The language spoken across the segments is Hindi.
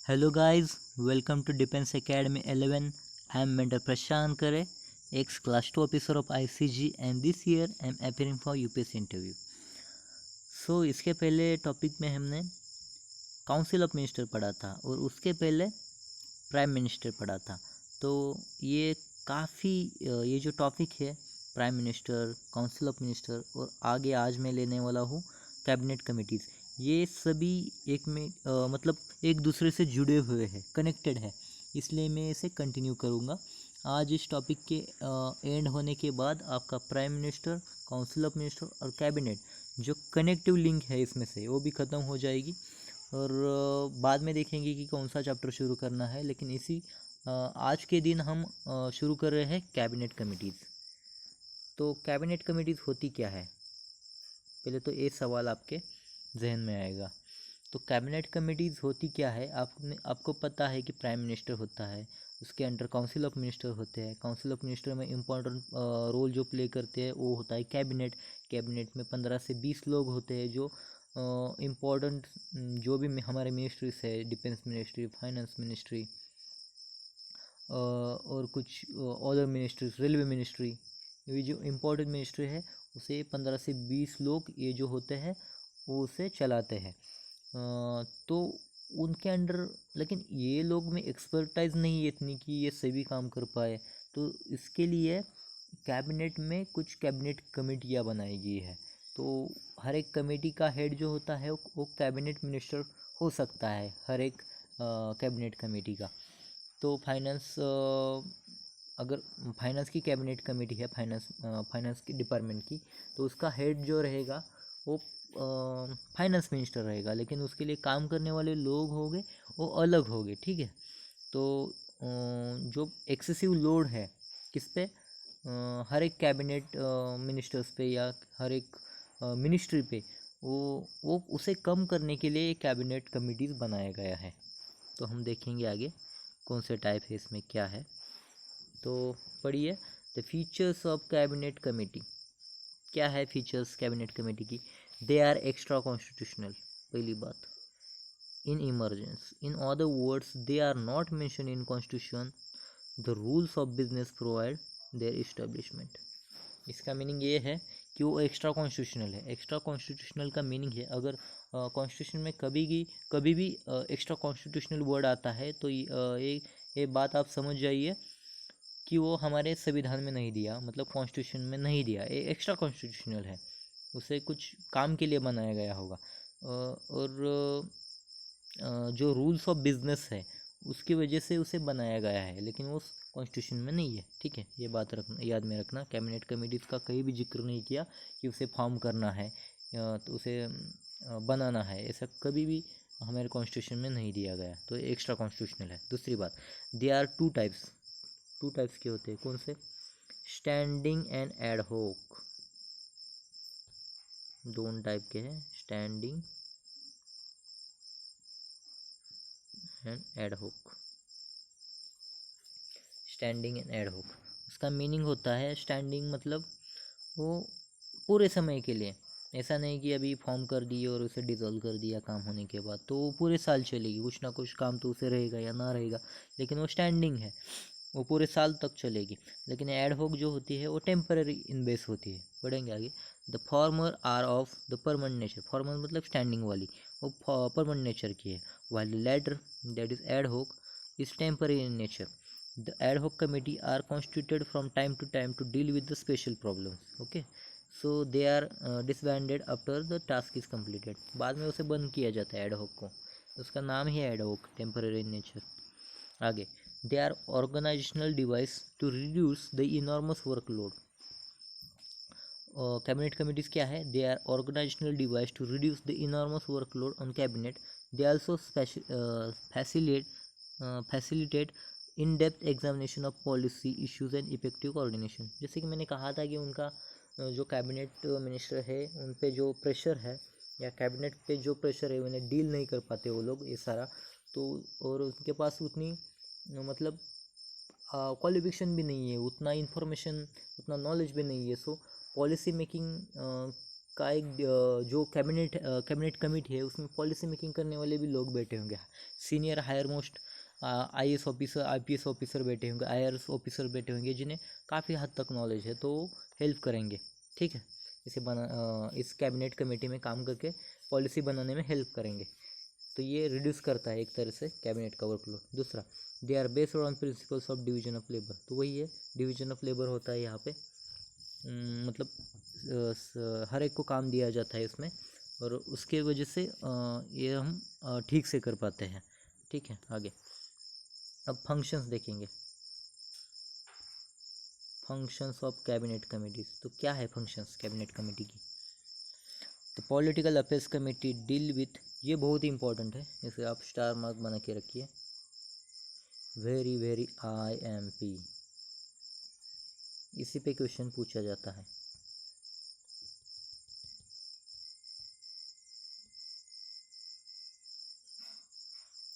Hello guys, welcome to Defense Academy 11. I am Mentor Prashant Kare, ex class 2 officer of ICG and this year I am appearing for UPSC interview. So इसके पहले टॉपिक में हमने काउंसिल ऑफ मिनिस्टर पढ़ा था और उसके पहले प्राइम मिनिस्टर पढ़ा था। तो ये काफ़ी ये जो टॉपिक है prime minister, council of minister और आगे आज मैं लेने वाला हूँ कैबिनेट कमिटीज़, ये सभी एक में मतलब एक दूसरे से जुड़े हुए हैं, कनेक्टेड है, इसलिए मैं इसे कंटिन्यू करूँगा। आज इस टॉपिक के एंड होने के बाद आपका prime minister, council of minister और कैबिनेट जो कनेक्टिव लिंक है इसमें से वो भी ख़त्म हो जाएगी और बाद में देखेंगे कि कौन सा चैप्टर शुरू करना है। लेकिन इसी आज के दिन हम शुरू कर रहे हैं कैबिनेट कमिटीज़। तो कैबिनेट कमिटीज़ होती क्या है, पहले तो ये सवाल आपके जहन में आएगा। तो कैबिनेट कमिटीज़ होती क्या है, आपको पता है कि प्राइम मिनिस्टर होता है, उसके अंडर काउंसिल ऑफ मिनिस्टर होते हैं। काउंसिल ऑफ मिनिस्टर में इम्पोर्टेंट रोल जो प्ले करते हैं वो होता है कैबिनेट। कैबिनेट में 15 से 20 लोग होते हैं जो इम्पोर्टेंट जो भी हमारे मिनिस्ट्रीज है, डिफेंस मिनिस्ट्री, फाइनेंस मिनिस्ट्री और कुछ अदर मिनिस्ट्रीज, रेलवे मिनिस्ट्री, ये जो इम्पोर्टेंट मिनिस्ट्री है उसे 15 से 20 लोग ये जो होते हैं वो उसे चलाते हैं। तो उनके अंडर, लेकिन ये लोग में एक्सपर्टाइज नहीं है इतनी कि ये सभी काम कर पाए, तो इसके लिए कैबिनेट में कुछ कैबिनेट कमेटियाँ बनाई गई है। तो हर एक कमेटी का हेड जो होता है वो कैबिनेट मिनिस्टर हो सकता है, हर एक कैबिनेट कमेटी का। तो अगर फाइनेंस की कैबिनेट कमेटी है, फाइनेंस की डिपार्टमेंट की, तो उसका हेड जो रहेगा वो फाइनेंस मिनिस्टर रहेगा, लेकिन उसके लिए काम करने वाले लोग होंगे वो अलग होंगे, ठीक है। तो जो एक्सेसिव लोड है किस पे, हर एक कैबिनेट मिनिस्टर्स पे या हर एक मिनिस्ट्री पे, वो उसे कम करने के लिए कैबिनेट कमिटीज़ बनाया गया है। तो हम देखेंगे आगे कौन से टाइप है, इसमें क्या है। तो पढ़िए, the features of cabinet committee. क्या है फीचर्स कैबिनेट कमेटी की? दे आर एक्स्ट्रा कॉन्स्टिट्यूशनल, पहली बात। In emergence, in other words they are not mention in constitution. The rules of business provide their establishment. इसका मीनिंग ये है कि वो एक्स्ट्रा कॉन्स्टिट्यूशनल है। एक्स्ट्रा कॉन्स्टिट्यूशनल का मीनिंग है, अगर कॉन्स्टिट्यूशन में कभी भी एक्स्ट्रा कॉन्स्टिट्यूशनल वर्ड आता है तो ये बात आप समझ जाइए कि वो हमारे संविधान में नहीं दिया, मतलब कॉन्स्टिट्यूशन में नहीं दिया, ये एक्स्ट्रा कॉन्स्टिट्यूशनल है, उसे कुछ काम के लिए बनाया गया होगा। और जो रूल्स ऑफ बिजनेस है उसकी वजह से उसे बनाया गया है, लेकिन वो कॉन्स्टिट्यूशन में नहीं है, ठीक है। ये बात याद में रखना। कैबिनेट कमेटीज़ का कहीं भी जिक्र नहीं किया कि उसे फॉर्म करना है तो उसे बनाना है, ऐसा कभी भी हमारे कॉन्स्टिट्यूशन में नहीं दिया गया, तो एक्स्ट्रा कॉन्स्टिट्यूशनल है। दूसरी बात, दे आर टू टाइप्स के होते हैं। कौन से? स्टैंडिंग एंड एड होक, दोनों टाइप के हैं, स्टैंडिंग एंड एड होक। स्टैंडिंग एंड एड होक, उसका मीनिंग होता है, स्टैंडिंग मतलब वो पूरे समय के लिए, ऐसा नहीं कि अभी फॉर्म कर दिए और उसे डिज़ोल्व कर दिया काम होने के बाद, तो वो पूरे साल चलेगी, कुछ ना कुछ काम तो उसे रहेगा या ना रहेगा, लेकिन वो स्टैंडिंग है, वो पूरे साल तक चलेगी। लेकिन एड होक जो होती है वो टेम्पररी इन बेस होती है, पढ़ेंगे आगे। The former are of the permanent nature, former मतलब स्टैंडिंग वाली, वो परमानेंट नेचर की है, while latter that is ad hoc is temporary in nature. The ad hoc committee are constituted from time to time to deal with the special problems. Okay, so they are disbanded after the task is completed. बाद में उसे बंद किया जाता है एड होक को, उसका नाम ही है एड होक, टेम्पररी इन नेचर। आगे, they are organizational device to reduce the enormous workload. Cabinet committees क्या है? They are organisational device to reduce the enormous workload on cabinet. They also facilitate in depth examination of policy issues and effective coordination. जैसे कि मैंने कहा था कि उनका जो कैबिनेट मिनिस्टर है उन पे जो प्रेशर है, या कैबिनेट पे जो प्रेशर है उन्हें डील नहीं कर पाते वो लोग ये सारा, तो और उनके पास उतनी मतलब क्वालिफिकेशन भी नहीं है, उतना इन्फॉर्मेशन, उतना नॉलेज भी नहीं है। सो पॉलिसी मेकिंग का एक जो कैबिनेट कमेटी है उसमें पॉलिसी मेकिंग करने वाले भी लोग बैठे होंगे, senior higher most IAS officer IPS officer बैठे होंगे, IRS ऑफिसर बैठे होंगे जिन्हें काफ़ी हद तक नॉलेज है, तो हेल्प करेंगे। ठीक है, इस कैबिनेट कमेटी में काम करके पॉलिसी बनाने में हेल्प करेंगे। तो ये रिड्यूस करता है एक तरह से कैबिनेट का वर्कलोड। दूसरा, they are based on principles of division of labour, तो वही है, डिवीजन ऑफ लेबर होता है यहाँ पे। मतलब हर एक को काम दिया जाता है इसमें, और उसके वजह से ये हम ठीक से कर पाते हैं। ठीक है, आगे अब फंक्शंस देखेंगे, फंक्शंस ऑफ कैबिनेट कमेटीज। तो क्या है फंक्शंस कैबिनेट कमेटी की? तो political affairs committee deal with, ये बहुत ही इंपॉर्टेंट है, इसे आप स्टार मार्क बना के रखिए, वेरी वेरी IMP, इसी पे क्वेश्चन पूछा जाता है।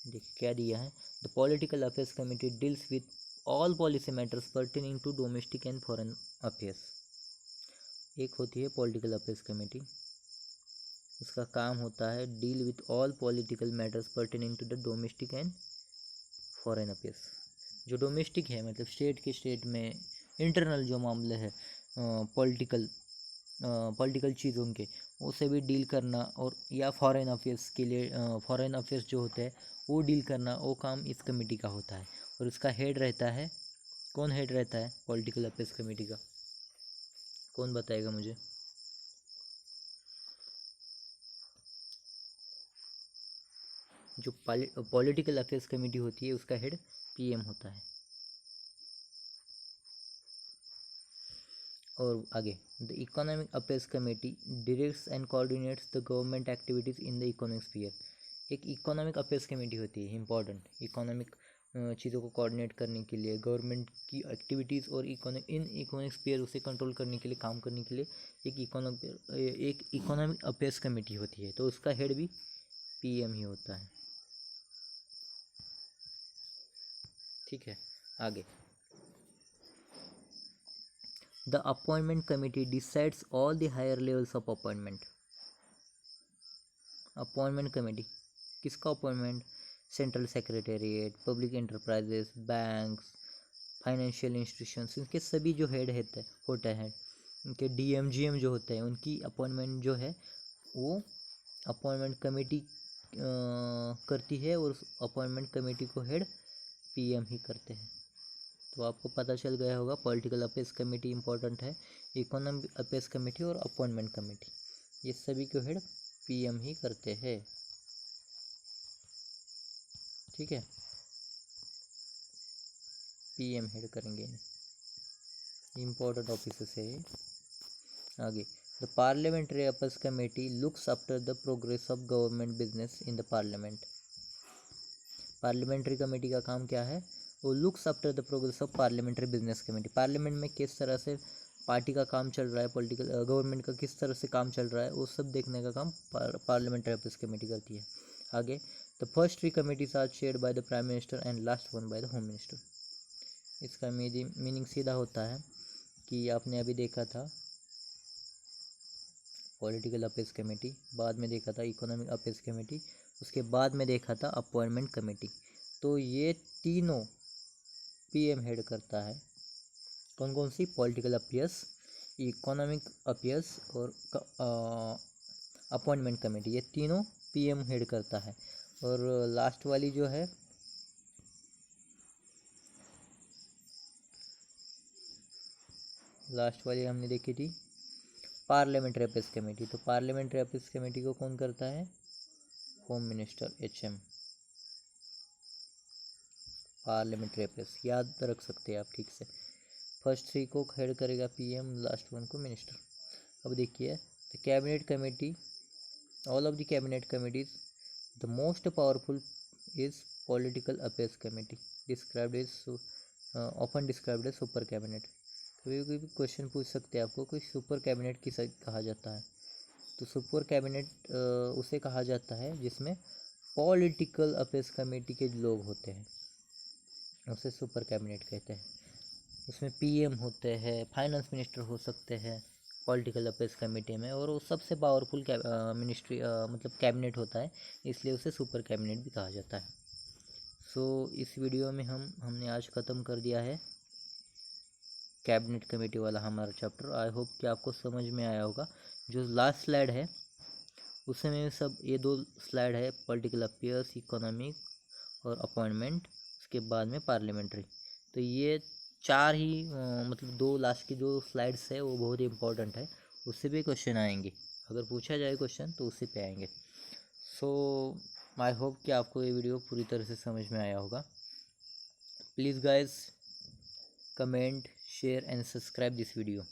देखिए क्या दिया है, the political affairs committee deals with all policy matters pertaining to domestic and foreign affairs. एक होती है पॉलिटिकल अफेयर्स कमेटी, उसका काम होता है deal with all political matters pertaining to the domestic and foreign affairs. जो डोमेस्टिक है मतलब स्टेट में इंटरनल जो मामले हैं पॉलिटिकल चीज़ों के, उसे भी डील करना, और या फॉरेन अफेयर्स के लिए फॉरेन अफेयर्स जो होते हैं वो डील करना, वो काम इस कमेटी का होता है। और उसका हेड रहता है, कौन हेड रहता है पॉलिटिकल अफेयर्स कमेटी का? कौन बताएगा मुझे? जो पॉलिटिकल अफेयर्स कमेटी होती है उसका हेड PM होता है। और आगे, the economic affairs committee directs and coordinates the government activities in the economic sphere. एक इकोनॉमिक अफेयर्स कमेटी होती है, इंपॉर्टेंट, इकोनॉमिक चीज़ों को कोऑर्डिनेट करने के लिए, गवर्नमेंट की एक्टिविटीज़ और इकोनॉमिक स्फीयर उसे कंट्रोल करने के लिए, काम करने के लिए एक इकोनॉमिक अफेयर्स कमेटी होती है, तो उसका हेड भी PM ही होता है। ठीक है, आगे, the appointment committee decides all the higher levels of appointment. Appointment committee किसका appointment? Central secretariat, public enterprises, banks, financial institutions, इनके सभी जो हेड होते हैं, इनके DM GM जो होते हैं, उनकी अपॉइंटमेंट जो है वो अपॉइंटमेंट कमेटी करती है, और उस अपॉइंटमेंट कमेटी को हेड PM ही करते हैं। तो आपको पता चल गया होगा पॉलिटिकल अफेयर्स कमेटी इंपॉर्टेंट है, इकोनॉमिक अफेयर्स कमेटी और अपॉइंटमेंट कमेटी, ये सभी को हेड PM ही करते हैं। ठीक है, PM हेड करेंगे, इंपॉर्टेंट ऑफिसर्स है। आगे, the parliamentary affairs committee looks after the progress of government business in the parliament. Parliamentary committee का काम क्या है? वो looks after the progress of parliamentary business committee, parliament में किस तरह से पार्टी का काम चल रहा है, पॉलिटिकल गवर्नमेंट का किस तरह से काम चल रहा है, वो सब देखने का काम पार्लियामेंट्री अफेयर्स कमेटी करती है। आगे, the first 3 committees are chaired by the prime minister and last one by the home minister. इसका मीनिंग सीधा होता है कि आपने अभी देखा था पॉलिटिकल अफेयर्स कमेटी, बाद में देखा था इकोनॉमिक अफेयर्स कमेटी, उसके बाद में देखा था अपॉइंटमेंट कमेटी। तो ये तीनों PM हेड करता है। कौन कौन सी? पॉलिटिकल अफेयर्स, इकोनॉमिक अफेयर्स और अपॉइंटमेंट कमेटी, ये तीनों PM हेड करता है। और लास्ट वाली जो है हमने देखी थी पार्लियामेंट्री अफेयर्स कमेटी। तो पार्लियामेंट्री अफेयर्स कमेटी को कौन करता है? Home minister, HM। Parliamentary affairs याद रख सकते हैं आप ठीक से। फर्स्ट 3 को हेड करेगा PM, लास्ट वन को मिनिस्टर। अब देखिए, the cabinet committee, all of the cabinet committees, the most powerful is political affairs committee, described is often described as super cabinet. कभी कोई भी क्वेश्चन पूछ सकते हैं आपको कि सुपर कैबिनेट किसे कहा जाता है? तो सुपर कैबिनेट उसे कहा जाता है जिसमें पॉलिटिकल अफेयर्स कमेटी के लोग होते हैं, उसे सुपर कैबिनेट कहते हैं। उसमें PM होते हैं, फाइनेंस मिनिस्टर हो सकते हैं, पॉलिटिकल अफेयर्स कमेटी में, और वो सबसे पावरफुल मिनिस्ट्री मतलब कैबिनेट होता है, इसलिए उसे सुपर कैबिनेट भी कहा जाता है। सो इस वीडियो में हमने आज ख़त्म कर दिया है कैबिनेट कमेटी वाला हमारा चैप्टर। आई होप कि आपको समझ में आया होगा। जो लास्ट स्लाइड है उसमें सब ये 2 स्लाइड है पॉलिटिकल अफेयर्स, इकोनॉमिक और अपॉइंटमेंट, उसके बाद में पार्लियामेंट्री। तो ये 4 ही मतलब 2 लास्ट की जो स्लाइड्स है वो बहुत ही इंपॉर्टेंट है, उससे भी क्वेश्चन आएंगे। अगर पूछा जाए क्वेश्चन तो उससे पे आएंगे। सो आई होप कि आपको ये वीडियो पूरी तरह से समझ में आया होगा। Please guys comment, share and subscribe this video.